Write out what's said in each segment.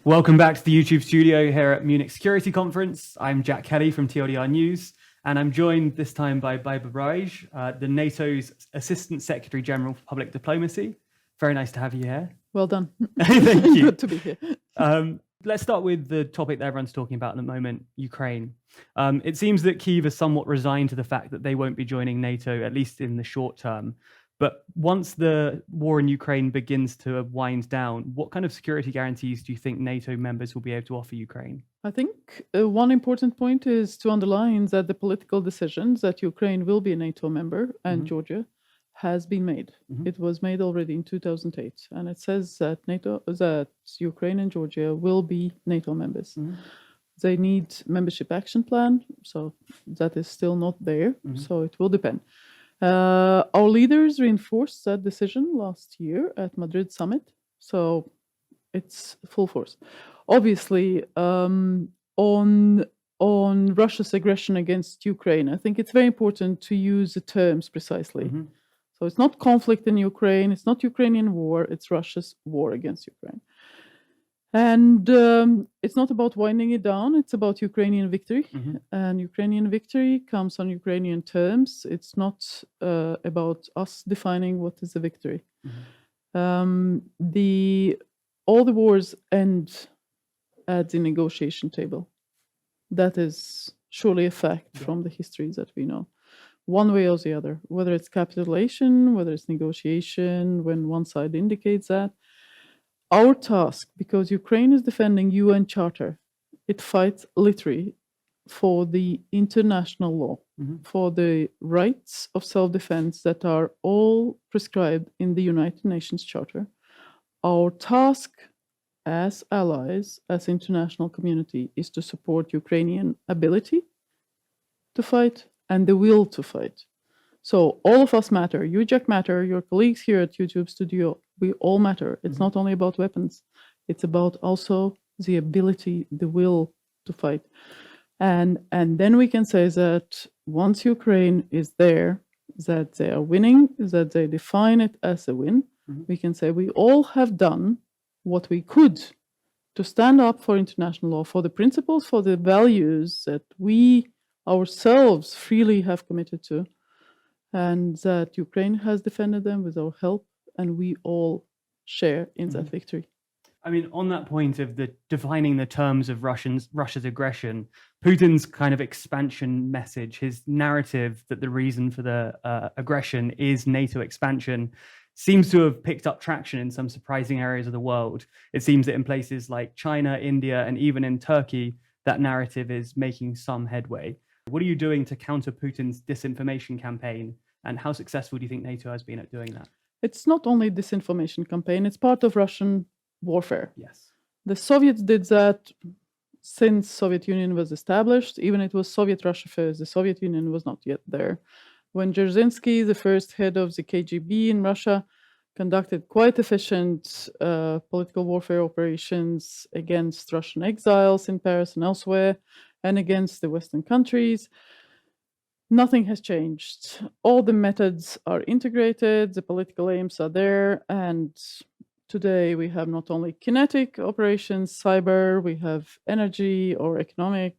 Welcome back to the YouTube studio here at Munich Security Conference. I'm Jack Kelly from TLDR News, and I'm joined this time by Baiba Braže, the NATO's Assistant Secretary General for Public Diplomacy. Very nice to have you here. Well done. Thank you. Good to be here. Let's start with the topic that everyone's talking about at the moment, Ukraine. It seems that Kyiv is somewhat resigned to the fact that they won't be joining NATO, at least in the short term. But once the war in Ukraine begins to wind down, what kind of security guarantees do you think NATO members will be able to offer Ukraine? I think one important point is to underline that the political decisions that Ukraine will be a NATO member and Georgia has been made. It was made already in 2008, and it says that Ukraine and Georgia will be NATO members. They need membership action plan, so that is still not there. So it will depend. Our leaders reinforced that decision last year at Madrid summit, so it's full force. Obviously, on Russia's aggression against Ukraine, I think it's very important to use the terms precisely. So it's not conflict in Ukraine, it's not Ukrainian war, it's Russia's war against Ukraine. And it's not about winding it down, it's about Ukrainian victory. And Ukrainian victory comes on Ukrainian terms. It's not about us defining what is a victory. All the wars end at the negotiation table. That is surely a fact from the histories that we know. One way or the other, whether it's capitulation, whether it's negotiation, when one side indicates that. Our task, because Ukraine is defending UN Charter, it fights literally for the international law, for the rights of self-defense that are all prescribed in the United Nations Charter. Our task as allies, as international community, is to support Ukrainian ability to fight and the will to fight. So all of us matter. You, Jack, matter. Your colleagues here at YouTube Studio, we all matter. It's not only about weapons. It's about also the ability, the will to fight. And then we can say that once Ukraine is there, that they are winning, that they define it as a win, we can say we all have done what we could to stand up for international law, for the principles, for the values that we ourselves freely have committed to, and that Ukraine has defended them with our help, and we all share in that victory. I mean, on that point of defining the terms of Russia's aggression, Putin's kind of expansion message, his narrative that the reason for the aggression is NATO expansion, seems to have picked up traction in some surprising areas of the world. It seems that in places like China, India, and even in Turkey, that narrative is making some headway. What are you doing to counter Putin's disinformation campaign, and how successful do you think NATO has been at doing that? It's not only disinformation campaign, it's part of Russian warfare. Yes. The Soviets did that since Soviet Union was established. Even it was Soviet Russia first, the Soviet Union was not yet there. When Dzerzhinsky, the first head of the KGB in Russia, conducted quite efficient political warfare operations against Russian exiles in Paris and elsewhere, and against the Western countries, nothing has changed. All the methods are integrated, the political aims are there, and today we have not only kinetic operations, cyber, we have energy or economic,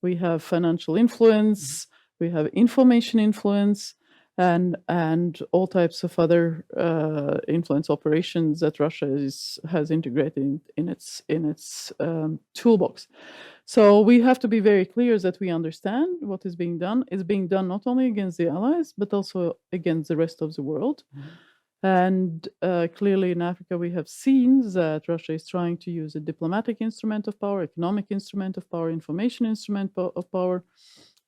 we have financial influence, we have information influence, and all types of other influence operations that Russia has integrated in its toolbox. So we have to be very clear that we understand what is being done. It's being done not only against the allies, but also against the rest of the world. And clearly in Africa, we have seen that Russia is trying to use a diplomatic instrument of power, economic instrument of power, information instrument of power,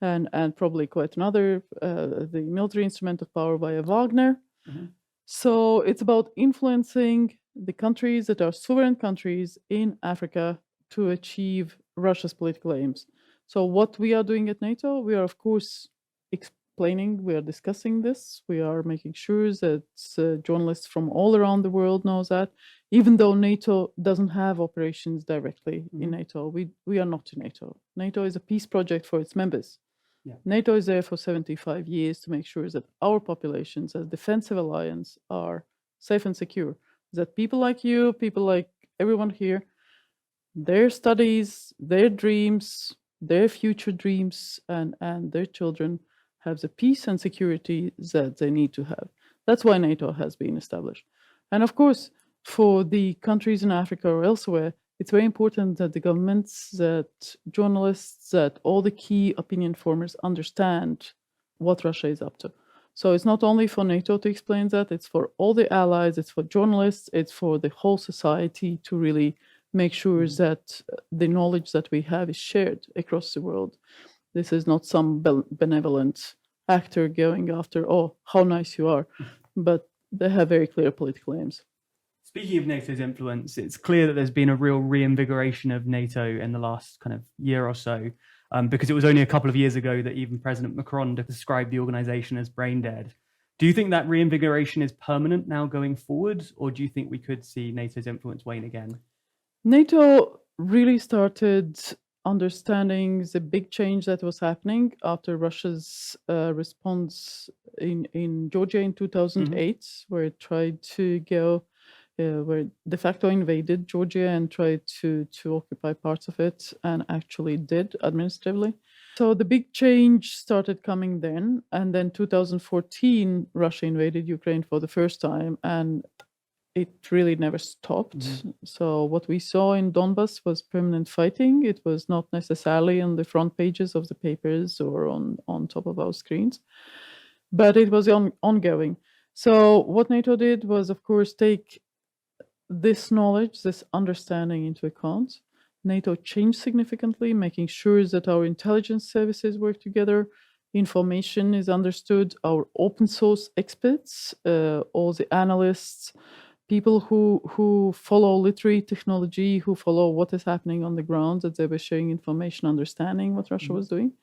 and probably quite another, the military instrument of power via Wagner. So it's about influencing the countries that are sovereign countries in Africa to achieve Russia's political aims. So what we are doing at NATO, we are of course explaining, we are discussing this, we are making sure that journalists from all around the world knows that, even though NATO doesn't have operations directly in NATO, we are not in NATO. NATO is a peace project for its members. NATO is there for 75 years to make sure that our populations as defensive alliance are safe and secure, that people like you, people like everyone here, their studies, their dreams, their future dreams, and their children have the peace and security that they need to have. That's why NATO has been established. And of course, for the countries in Africa or elsewhere, it's very important that the governments, that journalists, that all the key opinion formers understand what Russia is up to. So it's not only for NATO to explain that, it's for all the allies, it's for journalists, it's for the whole society to really make sure that the knowledge that we have is shared across the world. This is not some benevolent actor going after, oh, how nice you are, but they have very clear political aims. Speaking of NATO's influence, it's clear that there's been a real reinvigoration of NATO in the last kind of year or so, because it was only a couple of years ago that even President Macron described the organization as brain dead. Do you think that reinvigoration is permanent now going forward, or do you think we could see NATO's influence wane again? NATO really started understanding the big change that was happening after Russia's response in Georgia in 2008, where it tried to go, where de facto invaded Georgia and tried to occupy parts of it, and actually did administratively. So the big change started coming then, and then 2014, Russia invaded Ukraine for the first time, and it really never stopped. So what we saw in Donbass was permanent fighting. It was not necessarily on the front pages of the papers or on top of our screens, but it was ongoing. So what NATO did was, of course, take this knowledge, this understanding into account. NATO changed significantly, making sure that our intelligence services work together, information is understood, our open source experts, all the analysts, people who follow literary technology, who follow what is happening on the ground, that they were sharing information, understanding what Russia was doing.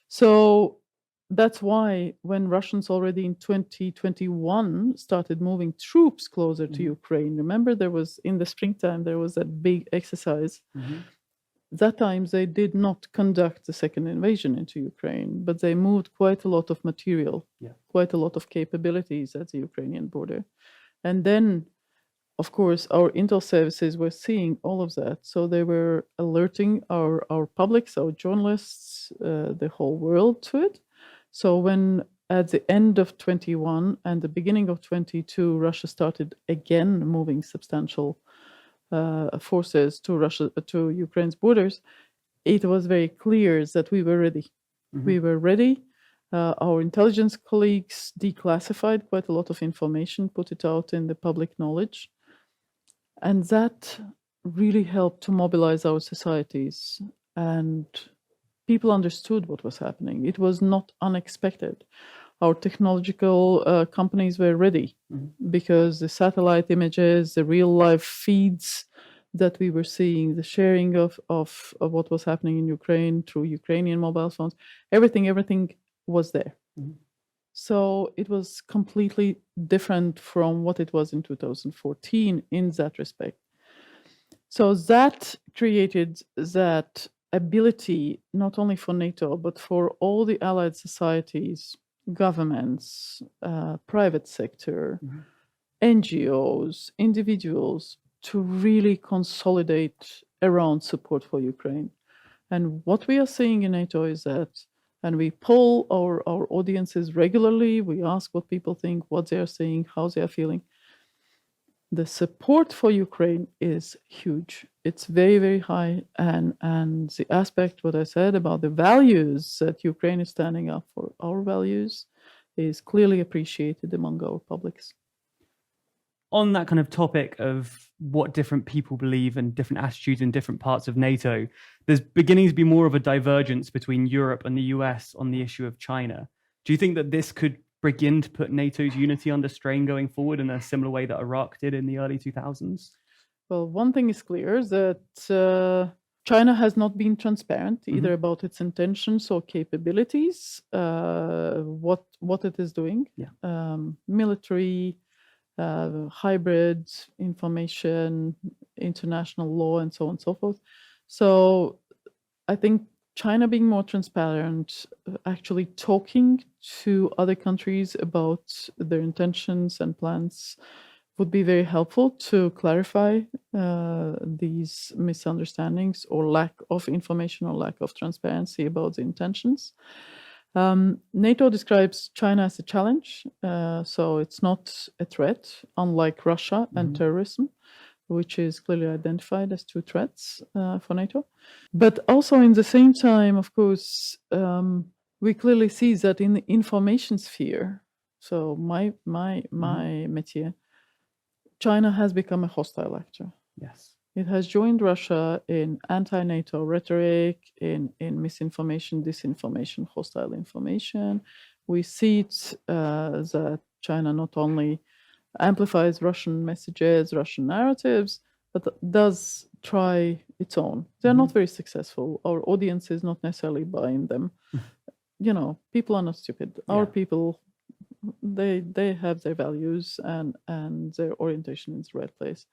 So that's why when Russians already in 2021 started moving troops closer to Ukraine, remember there was, in the springtime, there was that big exercise. That time they did not conduct the second invasion into Ukraine, but they moved quite a lot of material, quite a lot of capabilities at the Ukrainian border. And then, of course, our intel services were seeing all of that. So they were alerting our publics, our journalists, the whole world to it. So when at the end of 21 and the beginning of 22, Russia started again moving substantial forces to Ukraine's borders, it was very clear that we were ready. We were ready. Our intelligence colleagues declassified quite a lot of information, put it out in the public knowledge. And that really helped to mobilize our societies. And people understood what was happening. It was not unexpected. Our technological companies were ready because the satellite images, the real life feeds that we were seeing, the sharing of what was happening in Ukraine through Ukrainian mobile phones, everything was there. So it was completely different from what it was in 2014 in that respect. So that created that ability, not only for NATO, but for all the allied societies, governments, private sector, NGOs, individuals, to really consolidate around support for Ukraine. And what we are seeing in NATO is that, and we poll our audiences regularly, we ask what people think, what they are saying, how they are feeling. The support for Ukraine is huge. It's very, very high. And the aspect, what I said about the values that Ukraine is standing up for, our values, is clearly appreciated among our publics. On that kind of topic of what different people believe and different attitudes in different parts of NATO, there's beginning to be more of a divergence between Europe and the US on the issue of China. Do you think that this could begin to put NATO's unity under strain going forward in a similar way that Iraq did in the early 2000s? Well, one thing is clear, that China has not been transparent either about its intentions or capabilities, what it is doing, military, hybrid, information, international law, and so on and so forth. So I think China being more transparent, actually talking to other countries about their intentions and plans, would be very helpful to clarify these misunderstandings or lack of information or lack of transparency about the intentions. NATO describes China as a challenge, so it's not a threat, unlike Russia and terrorism, which is clearly identified as two threats for NATO. But also, in the same time, of course, we clearly see that in the information sphere, so my métier, China has become a hostile actor. Yes. It has joined Russia in anti-NATO rhetoric, in misinformation, disinformation, hostile information. We see it that China not only amplifies Russian messages, Russian narratives, but does try its own. They're not very successful. Our audience is not necessarily buying them. People are not stupid. Our people, they have their values and their orientation is the right place.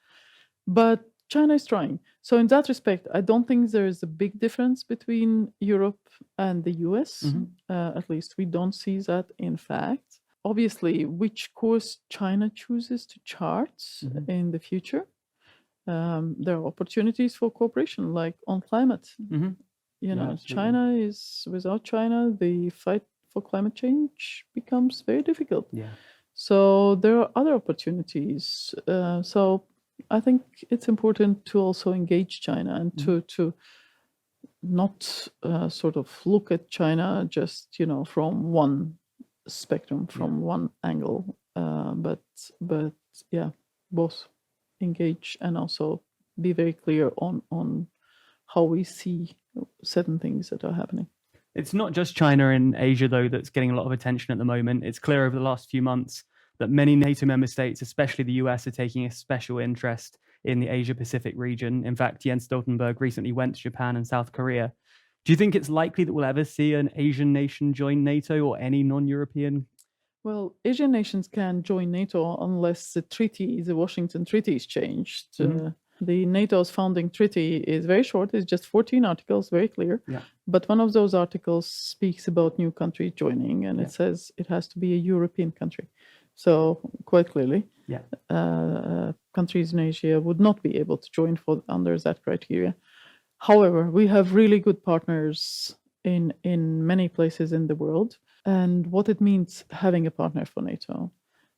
But China is trying. So in that respect, I don't think there is a big difference between Europe and the US. At least we don't see that in fact. Obviously, which course China chooses to chart in the future, there are opportunities for cooperation, like on climate. China is, without China, the fight for climate change becomes very difficult. So there are other opportunities. So I think it's important to also engage China and to not sort of look at China just, from one spectrum, from one angle, but both engage and also be very clear on how we see certain things that are happening. It's not just China and Asia, though, that's getting a lot of attention at the moment. It's clear over the last few months that many NATO member states, especially the US, are taking a special interest in the Asia-Pacific region. In fact, Jens Stoltenberg recently went to Japan and South Korea. Do you think it's likely that we'll ever see an Asian nation join NATO or any non-European? Well, Asian nations can join NATO unless the Washington Treaty is changed. The NATO's founding treaty is very short. It's just 14 articles, very clear. But one of those articles speaks about new countries joining, and it says it has to be a European country. So quite clearly, countries in Asia would not be able to join under that criteria. However, we have really good partners in many places in the world. And what it means having a partner for NATO,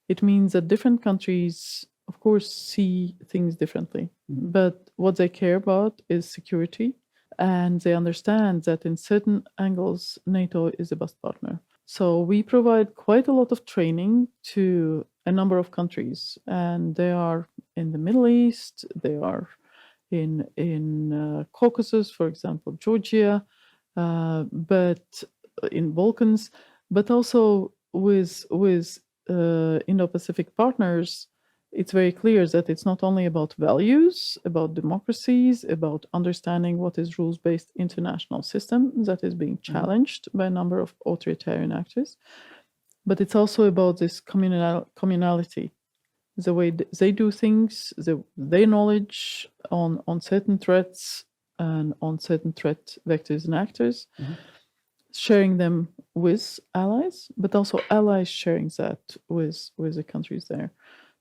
it means that different countries, of course, see things differently. But what they care about is security. And they understand that in certain angles, NATO is the best partner. So we provide quite a lot of training to a number of countries. And they are in the Middle East, they are in Caucasus, for example, Georgia, but in Balkans, but also with Indo-Pacific partners. It's very clear that it's not only about values, about democracies, about understanding what is rules-based international system that is being challenged by a number of authoritarian actors, but it's also about this communality, the way they do things, their knowledge on certain threats and on certain threat vectors and actors, sharing them with allies, but also allies sharing that with the countries there.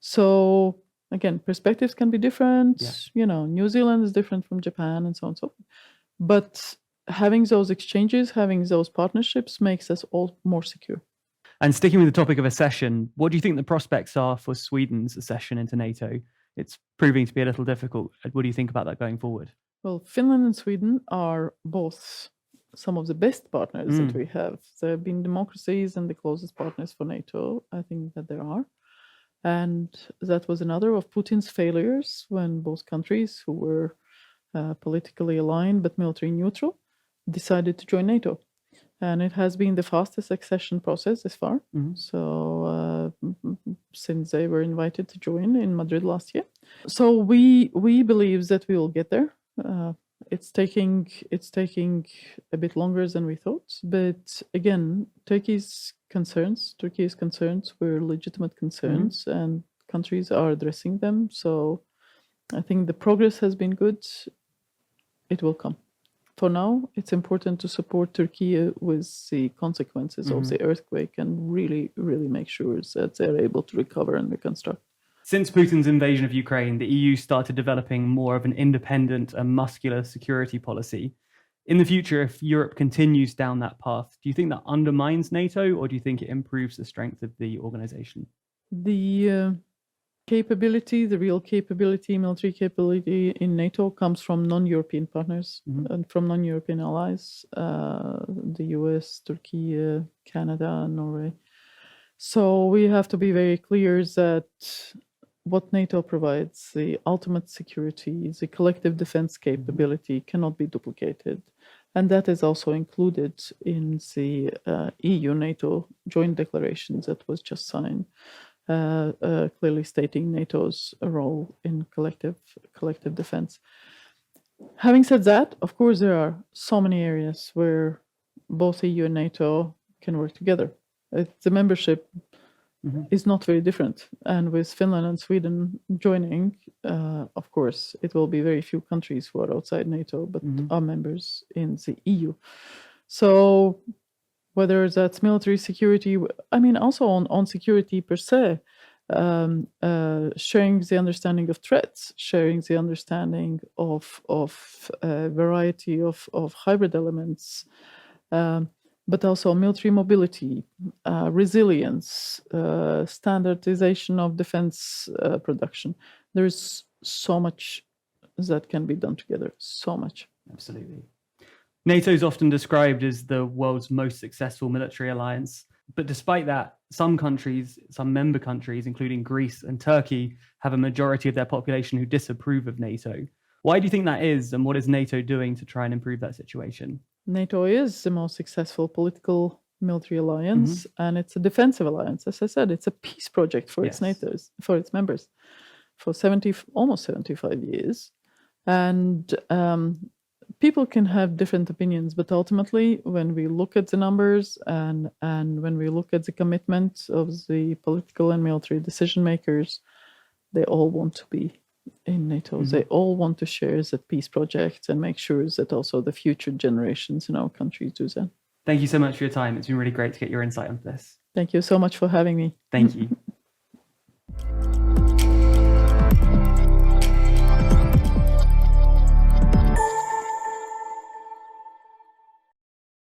So again, perspectives can be different. New Zealand is different from Japan and so on and so forth. But having those exchanges, having those partnerships makes us all more secure. And sticking with the topic of accession, what do you think the prospects are for Sweden's accession into NATO? It's proving to be a little difficult. What do you think about that going forward? Well, Finland and Sweden are both some of the best partners that we have. There have been democracies and the closest partners for NATO. I think that there are. And that was another of Putin's failures when both countries who were politically aligned but military neutral decided to join NATO. And it has been the fastest accession process this far. So since they were invited to join in Madrid last year. So we believe that we will get there. It's taking a bit longer than we thought. But again, Turkey's concerns were legitimate concerns, and countries are addressing them. So I think the progress has been good. It will come. For now, it's important to support Turkey with the consequences of the earthquake and really, really make sure that they're able to recover and reconstruct. Since Putin's invasion of Ukraine, the EU started developing more of an independent and muscular security policy. In the future, if Europe continues down that path, do you think that undermines NATO, or do you think it improves the strength of the organization? The capability, the real capability, military capability in NATO comes from non-European partners and from non-European allies, the US, Turkey, Canada, Norway. So we have to be very clear that what NATO provides, the ultimate security, the collective defense capability cannot be duplicated. And that is also included in the EU-NATO joint declaration that was just signed, clearly stating NATO's role in collective defense. Having said that, of course, there are so many areas where both EU and NATO can work together. The membership is not very different. And with Finland and Sweden joining, of course, it will be very few countries who are outside NATO, but are members in the EU. So whether that's military security, I mean, also on security per se, sharing the understanding of threats, sharing the understanding of a variety of hybrid elements, but also military mobility, resilience, standardization of defense production. There is so much that can be done together, so much. Absolutely. NATO is often described as the world's most successful military alliance. But despite that, some countries, some member countries, including Greece and Turkey, have a majority of their population who disapprove of NATO. Why do you think that is, and what is NATO doing to try and improve that situation? NATO is the most successful political military alliance, and it's a defensive alliance. As I said, it's a peace project for its NATO's, for its members, for almost 75 years. And people can have different opinions, but ultimately, when we look at the numbers and when we look at the commitment of the political and military decision makers, they all want to be in NATO. They all want to share that peace project and make sure that also the future generations in our country do that. Thank you so much for your time. It's been really great to get your insight on this. Thank you so much for having me. Thank you.